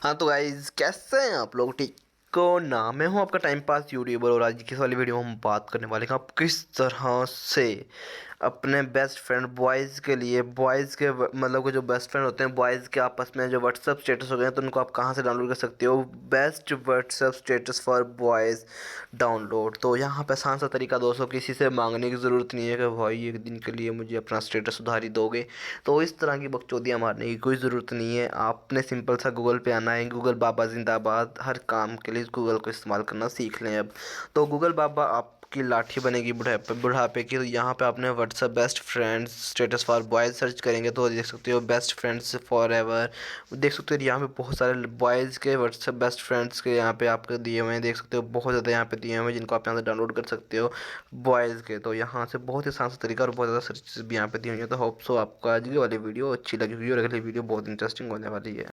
हाँ तो गाइज कैसे हैं आप लोग? ठीक को ना, मैं हूँ आपका टाइम पास यूट्यूबर और आज की इस वाली वीडियो में हम बात करने वाले हैं आप किस तरह से अपने बेस्ट फ्रेंड बॉयज़ के लिए बॉयज़ के मतलब कि जो बेस्ट फ्रेंड होते हैं बॉयज़ के आपस में जो व्हाट्सअप स्टेटस हो गए हैं तो उनको आप कहाँ से डाउनलोड कर सकते हो। Best WhatsApp status for boys download. तो यहाँ पे आसान सा तरीका दोस्तों, किसी से मांगने की ज़रूरत नहीं है कि भाई एक दिन के लिए मुझे अपना स्टेटस उधारी दोगे। तो इस तरह की बकचोदियाँ मारने की कोई ज़रूरत नहीं है। आपने सिंपल सा गूगल पे आना है। गूगल बाबा जिंदाबाद, हर काम के लिए गूगल को इस्तेमाल करना सीख लें अब। तो गूगल बाबा आपकी लाठी बनेगी बुढ़ापे बुढ़ापे की। तो यहाँ पे आपने WhatsApp best friends status for boys search करेंगे तो देख सकते हो बेस्ट फ्रेंड्स फॉर एवर। देख सकते हो यहाँ पे बहुत सारे बॉयज़ के व्हाट्सअप बेस्ट फ्रेंड्स के यहाँ पे आपके दिए हुए हैं। देख सकते हो बहुत ज़्यादा यहाँ पे दिए हुए हैं जिनको आप यहाँ से डाउनलोड कर सकते हो बॉयज़ के। तो यहाँ से बहुत ही आसान सा तरीका और बहुत ज़्यादा सर्चेस भी यहाँ पे दी हुई है। तो होप सो आपको आज की वाली वीडियो अच्छी लगी हुई और अगली वीडियो बहुत इंटरेस्टिंग होने वाली है।